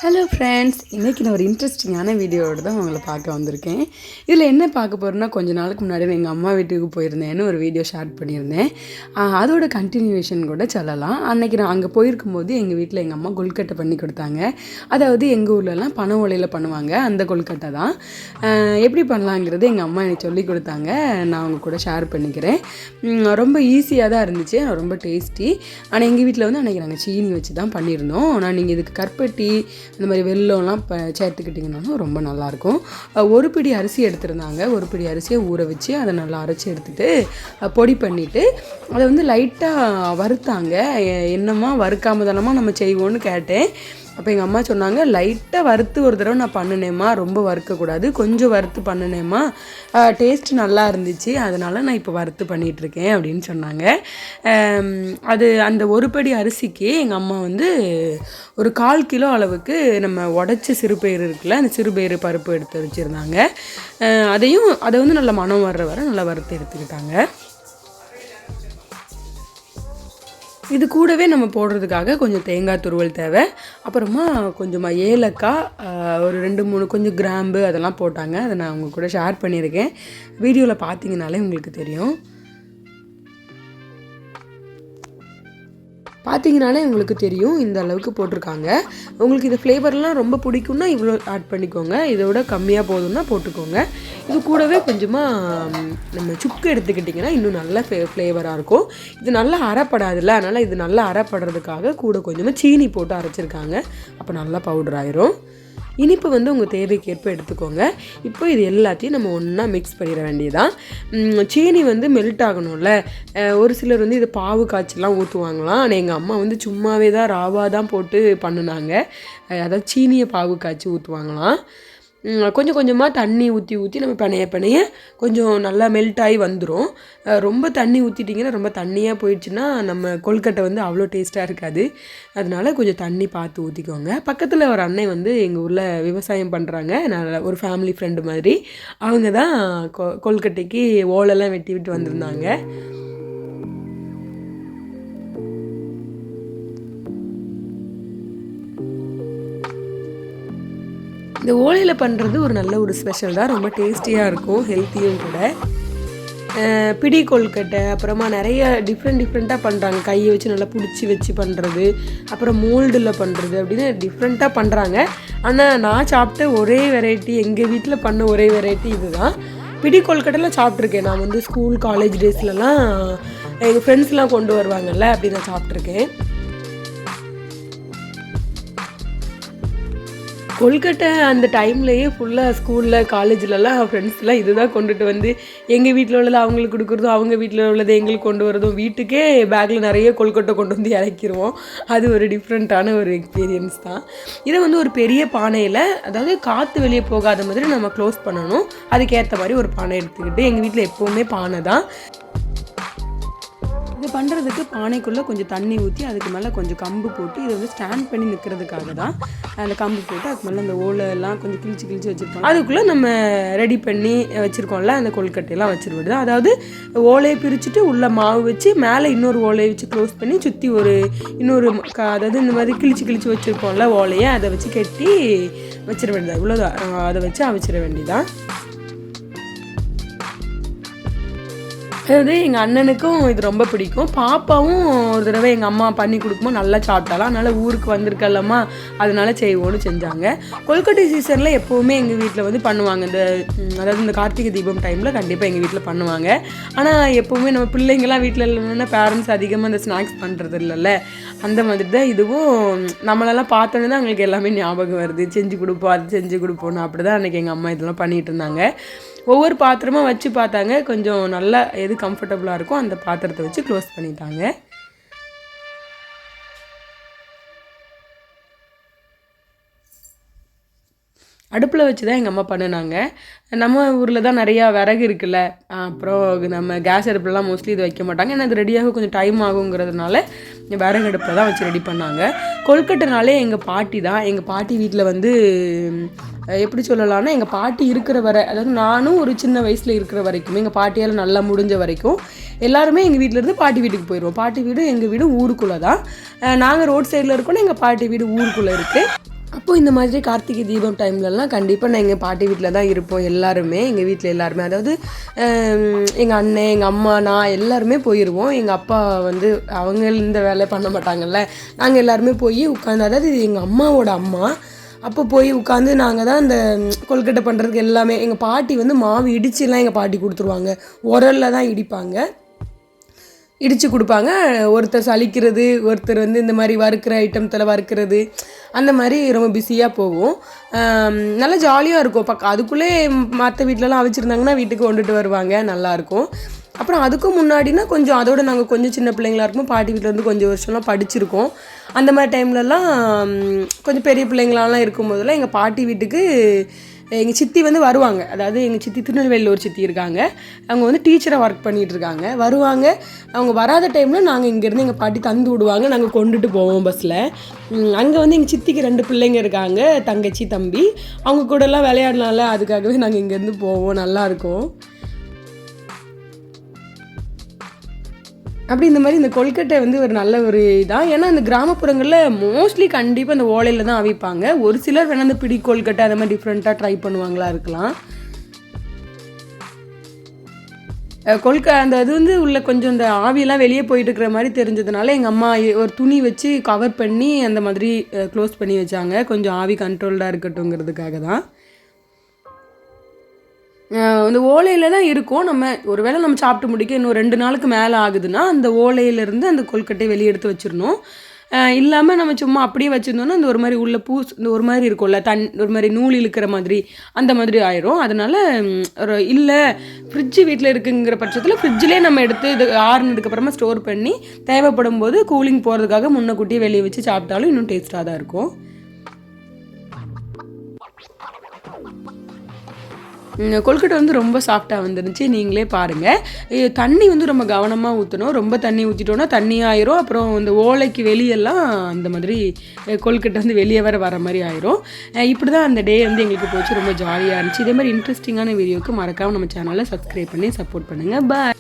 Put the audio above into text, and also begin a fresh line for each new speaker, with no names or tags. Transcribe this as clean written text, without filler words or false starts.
Hello friends, இன்றைக்கி நான் ஒரு இன்ட்ரெஸ்டிங்கான வீடியோவோடு தான் உங்களை பார்க்க வந்திருக்கேன். இதில் என்ன பார்க்க போகிறேன்னா, கொஞ்ச நாளுக்கு முன்னாடி நான் எங்கள் அம்மா வீட்டுக்கு போயிருந்தேன்னு ஒரு வீடியோ ஷேர் பண்ணியிருந்தேன். அதோட கண்டினியூவேஷன் கூட சொல்லலாம். அன்றைக்கி நான் அங்கே போயிருக்கும்போது எங்கள் வீட்டில் எங்கள் அம்மா கொழுக்கட்டை பண்ணி கொடுத்தாங்க. அதாவது எங்கள் ஊர்லலாம் பனை ஓலையில் பண்ணுவாங்க, அந்த கொழுக்கட்டை தான். எப்படி பண்ணலாங்கிறது எங்கள் அம்மா எனக்கு சொல்லி கொடுத்தாங்க. நான் அவங்க கூட ஷேர் பண்ணிக்கிறேன். ரொம்ப ஈஸியாக தான் இருந்துச்சு, ரொம்ப டேஸ்டி. ஆனால் எங்கள் வீட்டில் வந்து அன்றைக்கி நாங்கள் சீனி வச்சு தான் பண்ணியிருந்தோம். ஆனால் நீங்கள் இதுக்கு கருப்பட்டி இந்த மாதிரி வெல்லம்லாம் சேர்த்துக்கிட்டிங்கனாலும் ரொம்ப நல்லாயிருக்கும். ஒரு பிடி அரிசி எடுத்துருந்தாங்க. ஒரு பிடி அரிசியை ஊற வச்சு அதை நல்லா அரைச்சி எடுத்துகிட்டு பொடி பண்ணிவிட்டு அதை வந்து லைட்டாக வறுத்தாங்க. என்னம்மா வறுக்காம தானம்மா நம்ம செய்வோன்னு கேட்டேன். அப்போ எங்கள் அம்மா சொன்னாங்க, லைட்டாக வறுத்து ஒரு தடவை நான் பண்ணினேம்மா, ரொம்ப வறுக்கக்கூடாது, கொஞ்சம் வறுத்து பண்ணினேம்மா, டேஸ்ட் நல்லா இருந்துச்சு, அதனால் நான் இப்போ வறுத்து பண்ணிகிட்ருக்கேன் அப்படின்னு சொன்னாங்க. அது அந்த ஒரு படி அரிசிக்கு எங்கள் அம்மா வந்து ஒரு 1/4 கிலோ அளவுக்கு நம்ம உடச்சி சிறுபயிறு இருக்குல்ல, அந்த சிறுபயிறு பருப்பு எடுத்து வச்சுருந்தாங்க. அதை வந்து நல்லா மனம் வர்ற வரை நல்லா வறுத்து எடுத்துக்கிட்டாங்க. இது கூடவே நம்ம போடுறதுக்காக கொஞ்சம் தேங்காய் துருவல் தேவை. அப்புறமா கொஞ்சமாக ஏலக்காய், ஒரு 2-3 கொஞ்சம் கிராம்பு அதெல்லாம் போட்டாங்க. அதை நான் உங்கள் கூட ஷேர் பண்ணியிருக்கேன். வீடியோவில் பார்த்தீங்கனாலே உங்களுக்கு தெரியும். பார்த்தீங்கனாலே உங்களுக்கு தெரியும் இந்த அளவுக்கு போட்டிருக்காங்க. உங்களுக்கு இந்த ஃப்ளேவர்லாம் ரொம்ப பிடிக்கும்னா இவ்வளோ ஆட் பண்ணிக்கோங்க, இதோட கம்மியாக போதும்னா போட்டுக்கோங்க. இது கூடவே கொஞ்சமாக நம்ம சுக்கு எடுத்துக்கிட்டிங்கன்னா இன்னும் நல்ல ஃப்ளேவராக இருக்கும். இது நல்லா அரைப்படாதுல்ல, அதனால் இது நல்லா அரைப்படுறதுக்காக கூட கொஞ்சமாக சீனி போட்டு அரைச்சிருக்காங்க. அப்போ நல்லா பவுடர் ஆயிரும். இனிப்பு வந்து உங்கள் தேவைக்கேற்ப எடுத்துக்கோங்க. இப்போ இது எல்லாத்தையும் நம்ம ஒன்றா மிக்ஸ் பண்ணிட வேண்டியதான். சீனி வந்து மெல்ட் ஆகணும்ல. ஒரு சிலர் வந்து இது பாவு காய்ச்சலாம் ஊற்றுவாங்களாம். ஆனால் எங்கள் அம்மா வந்து சும்மாவே தான் ராவாக தான் போட்டு பண்ணினாங்க. அதாவது சீனியை பாவு காய்ச்சி ஊற்றுவாங்களாம். கொஞ்சம் கொஞ்சமாக தண்ணி ஊற்றி நம்ம பிணைய கொஞ்சம் நல்லா மெல்ட் ஆகி வந்துடும். ரொம்ப தண்ணி ஊற்றிட்டிங்கன்னா ரொம்ப தண்ணியாக போயிடுச்சுன்னா நம்ம கொழுக்கட்டை வந்து அவ்வளோ டேஸ்ட்டாக இருக்காது. அதனால கொஞ்சம் தண்ணி பார்த்து ஊற்றிக்கோங்க. பக்கத்தில் ஒரு அண்ணன் வந்து எங்கள் ஊரில் விவசாயம் பண்ணுறாங்க, நான் ஒரு ஃபேமிலி ஃப்ரெண்டு மாதிரி. அவங்க தான் கொழுக்கட்டைக்கு ஓலெல்லாம் வெட்டி விட்டு வந்திருந்தாங்க. இந்த ஓலையில் பண்ணுறது ஒரு நல்ல ஒரு ஸ்பெஷல் தான், ரொம்ப டேஸ்டியாக இருக்கும், ஹெல்த்தியும் கூட. பிடி கொழுக்கட்டை, அப்புறமா நிறைய டிஃப்ரெண்ட்டாக பண்ணுறாங்க. கையை வச்சு நல்லா பிடிச்சி வச்சு பண்ணுறது, அப்புறம் மோல்டில் பண்ணுறது அப்படின்னு டிஃப்ரெண்ட்டாக பண்ணுறாங்க. ஆனால் நான் சாப்பிட்ட ஒரே வெரைட்டி, எங்கள் வீட்டில் பண்ண ஒரே வெரைட்டி இது தான். பிடி கொழுக்கட்டைலாம் சாப்பிட்ருக்கேன் நான் வந்து ஸ்கூல் காலேஜ் டேஸ்லலாம் எங்கள் ஃப்ரெண்ட்ஸ்லாம் கொண்டு வருவாங்கல்ல, அப்படி நான் சாப்பிட்ருக்கேன். கொழுக்கட்டை அந்த டைம்லேயே ஃபுல்லாக ஸ்கூலில் காலேஜிலலாம் ஃப்ரெண்ட்ஸ்லாம் இது தான் கொண்டுட்டு வந்து எங்கள் வீட்டில் உள்ளது அவங்களுக்கு கொடுக்குறதும், அவங்க வீட்டில் உள்ளது எங்களுக்கு கொண்டு வரதும், வீட்டுக்கே பேக்கில் நிறைய கொழுக்கட்டை கொண்டு வந்து இறக்கிடுவோம். அது ஒரு டிஃப்ரெண்ட்டான ஒரு எக்ஸ்பீரியன்ஸ் தான். இதை வந்து ஒரு பெரிய பானையில், அதாவது காற்று வெளியே போகாத மாதிரி நம்ம க்ளோஸ் பண்ணணும். அதுக்கேற்ற மாதிரி ஒரு பானை எடுத்துக்கிட்டு, எங்கள் வீட்டில் எப்போவுமே பானை தான். இது பண்ணுறதுக்கு பானைக்குள்ளே கொஞ்சம் தண்ணி ஊற்றி அதுக்கு மேலே கொஞ்சம் கம்பு போட்டு இதை வந்து ஸ்டாண்ட் பண்ணி நிற்கிறதுக்காக தான் அந்த கம்பு போட்டு அதுக்கு மேலே அந்த ஓலையெல்லாம் கொஞ்சம் கிழிச்சு வச்சுருக்கோம். அதுக்குள்ளே நம்ம ரெடி பண்ணி வச்சுருக்கோம்ல அந்த கொழுக்கட்டையெல்லாம் வச்சுருவிடுது. அதாவது ஓலையை பிரிச்சுட்டு உள்ளே மாவு வச்சு மேலே இன்னொரு ஓலையை வச்சு க்ளோஸ் பண்ணி சுற்றி ஒரு இன்னொரு அதாவது இந்த மாதிரி கிழிச்சு வச்சுருக்கோம்ல ஓலையை, அதை வச்சு கட்டி வச்சிட வேண்டியதான். இவ்வளோதான், அதை வச்சு அவிச்சிட வேண்டியதான். அதாவது எங்கள் அண்ணனுக்கும் இது ரொம்ப பிடிக்கும். பாப்பாவும் ஒரு தடவை எங்கள் அம்மா பண்ணி கொடுக்கும்போது நல்லா சாப்பிட்டாலாம். அதனால் ஊருக்கு வந்திருக்கலாமா, அதனால செய்வோன்னு செஞ்சாங்க. கொழுக்கட்டை சீசனில் எப்போவுமே எங்கள் வீட்டில் வந்து பண்ணுவாங்க. அதாவது இந்த கார்த்திகை தீபம் டைமில் கண்டிப்பாக எங்கள் வீட்டில் பண்ணுவாங்க. ஆனால் எப்போவுமே நம்ம பிள்ளைங்கள்லாம் வீட்டில் இல்லைன்னா பேரண்ட்ஸ் அதிகமாக அந்த ஸ்நாக்ஸ் பண்ணுறது இல்லைல்ல, அந்த மாதிரி தான் இதுவும். நம்மளெல்லாம் பார்த்தோன்னே தான் அவங்களுக்கு எல்லாமே ஞாபகம் வருது, செஞ்சு கொடுப்போம், அது செஞ்சு கொடுப்போன்னு. அப்படி தான் அன்றைக்கி எங்கள் அம்மா இதெல்லாம் பண்ணிகிட்டு இருந்தாங்க. ஒவ்வொரு பாத்திரமாக வச்சு பார்த்தாங்க, கொஞ்சம் நல்லா எது கம்ஃபர்டபுளாக இருக்கோ அந்த பாத்திரத்தை வச்சு க்ளோஸ் பண்ணிட்டாங்க. அடுப்பில் வச்சு தான் எங்கள் அம்மா பண்ணினாங்க. நம்ம ஊரில் தான் நிறையா விறகு இருக்குல்ல, அப்புறம் நம்ம கேஸ் அடுப்புலலாம் மோஸ்ட்லி இது வைக்க மாட்டாங்க. ஏன்னா இது ரெடியாக கொஞ்சம் டைம் ஆகுங்கிறதுனால விறகு அடுப்பில் தான் வச்சு ரெடி பண்ணாங்க. கொழுக்கட்டைனாலே எங்கள் பாட்டி தான். எங்கள் பாட்டி வீட்டில் வந்து எப்படி சொல்லலாம்னா, எங்கள் பாட்டி இருக்கிற வரை, அதாவது நானும் ஒரு சின்ன வயசில் இருக்கிற வரைக்கும், எங்கள் பாட்டியால் நல்லா முடிஞ்ச வரைக்கும் எல்லாருமே எங்கள் வீட்டிலேருந்து பாட்டி வீட்டுக்கு போயிடுவோம். பாட்டி வீடு எங்கள் வீடு ஊருக்குள்ளே தான். நாங்கள் ரோட் சைடில் இருக்கோன்னா எங்கள் பாட்டி வீடு ஊருக்குள்ளே இருக்குது. அப்போது இந்த மாதிரி கார்த்திகை தீபம் டைம்லலாம் கண்டிப்பாக நான் எங்கள் பாட்டி வீட்டில் தான் இருப்போம் எல்லாருமே. எங்கள் வீட்டில் எல்லாருமே, அதாவது எங்கள் அண்ணன், எங்கள் அம்மா, நான் எல்லாருமே போயிடுவோம். எங்கள் அப்பா வந்து அவங்க இந்த வேலை பண்ண மாட்டாங்கல்ல, நாங்கள் எல்லாருமே போய் உட்காந்து, அதாவது எங்கள் அம்மாவோட அம்மா அப்போ போய் உட்காந்து நாங்கள் தான் இந்த கொழுக்கட்டை பண்ணுறதுக்கு எல்லாமே. எங்கள் பாட்டி வந்து மாவு இடிச்சுலாம் எங்கள் பாட்டி கொடுத்துருவாங்க. உரலில் தான் இடிப்பாங்க, இடித்து கொடுப்பாங்க. ஒருத்தர் சலிக்கிறது, ஒருத்தர் வந்து இந்த மாதிரி வறுக்கிற ஐட்டத்தில் வறுக்கிறது, அந்த மாதிரி ரொம்ப பிஸியாக போகும். நல்லா ஜாலியாக இருக்கும். அதுக்குள்ளே மற்ற வீட்டிலலாம் அவிச்சிருந்தாங்கன்னா வீட்டுக்கு கொண்டுட்டு வருவாங்க, நல்லாயிருக்கும். அப்புறம் அதுக்கும் முன்னாடினா கொஞ்சம் அதோட நாங்கள் கொஞ்சம் சின்ன பிள்ளைங்களா இருக்கும், பாட்டி வீட்டில் வந்து கொஞ்சம் வருஷம்லாம் படிச்சிருக்கோம். அந்த மாதிரி டைம்லலாம் கொஞ்சம் பெரிய பிள்ளைங்களாலாம் இருக்கும்போதெல்லாம் எங்கள் பாட்டி வீட்டுக்கு எங்கள் சித்தி வந்து வருவாங்க. அதாவது எங்கள் சித்தி திருநெல்வேலியில் ஒரு சித்தி இருக்காங்க, அவங்க வந்து டீச்சராக ஒர்க் பண்ணிகிட்ருக்காங்க, வருவாங்க. அவங்க வராத டைமில் நாங்கள் இங்கேருந்து எங்கள் பாட்டி தந்து விடுவாங்க, நாங்கள் கொண்டுட்டு போவோம் பஸ்ஸில். அங்கே வந்து எங்கள் சித்திக்கு 2 பிள்ளைங்க இருக்காங்க, தங்கச்சி தம்பி. அவங்க கூடலாம் விளையாடலாம்ல, அதுக்காகவே நாங்கள் இங்கேருந்து போவோம், நல்லாயிருக்கும். அப்படி இந்த மாதிரி இந்த கொழுக்கட்டை வந்து ஒரு நல்ல ஒரு இதான். ஏன்னா இந்த கிராமப்புறங்களில் மோஸ்ட்லி கண்டிப்பாக இந்த ஓலையில் தான் அவிப்பாங்க. ஒரு சிலர் வேணால் இந்த பிடி கொழுக்கட்டை அந்த மாதிரி டிஃப்ரெண்ட்டாக ட்ரை பண்ணுவாங்களா இருக்கலாம். அந்த இது வந்து உள்ள கொஞ்சம் இந்த ஆவியெல்லாம் வெளியே போயிட்டு இருக்கிற மாதிரி தெரிஞ்சதுனால எங்கள் அம்மா ஒரு துணி வச்சு கவர் பண்ணி அந்த மாதிரி க்ளோஸ் பண்ணி வச்சாங்க, கொஞ்சம் ஆவி கண்ட்ரோல்டாக இருக்கட்டும்ங்கிறதுக்காக தான். இந்த ஓலையில் தான் இருக்கும். ஒரு வேளை நம்ம சாப்பிட்டு முடிக்க இன்னும் 2 நாளுக்கு மேலே ஆகுதுன்னா அந்த ஓலையிலேருந்து அந்த கொழுக்கட்டையை வெளியே எடுத்து வச்சிடணும். இல்லாமல் நம்ம சும்மா அப்படியே வச்சுருந்தோன்னா அந்த ஒரு மாதிரி உள்ள இந்த ஒரு மாதிரி இருக்கும்ல, ஒரு மாதிரி நூல் இழுக்கிற மாதிரி, அந்த மாதிரி ஆயிரும். அதனால் இல்லை ஃப்ரிட்ஜு வீட்டில் இருக்குங்கிற பட்சத்தில் ஃப்ரிட்ஜிலே நம்ம எடுத்து இது ஆறுனதுக்கப்புறமா ஸ்டோர் பண்ணி தேவைப்படும் போது கூலிங் போகிறதுக்காக முன்னக்கூட்டியே வெளியே வச்சு சாப்பிட்டாலும் இன்னும் டேஸ்ட்டாக தான் இருக்கும். கொழுக்கட்டை வந்து ரொம்ப சாஃப்டாக வந்துருந்துச்சு, நீங்களே பாருங்கள். தண்ணி வந்து ரொம்ப கவனமாக ஊற்றணும். ரொம்ப தண்ணி ஊற்றிட்டோன்னா தண்ணி ஆயிரும். அப்புறம் இந்த ஓலைக்கு வெளியெல்லாம் அந்த மாதிரி கொழுக்கட்டை வந்து வெளியே வர மாதிரி ஆயிரும். இப்படி தான் அந்த டே வந்து எங்களுக்கு போச்சு, ரொம்ப ஜாலியாக இருந்துச்சு. இதே மாதிரி இன்ட்ரெஸ்டிங்கான வீடியோவுக்கு மறக்காமல் நம்ம சேனலை சப்ஸ்கிரைப் பண்ணி சப்போர்ட் பண்ணுங்கள். பாய்.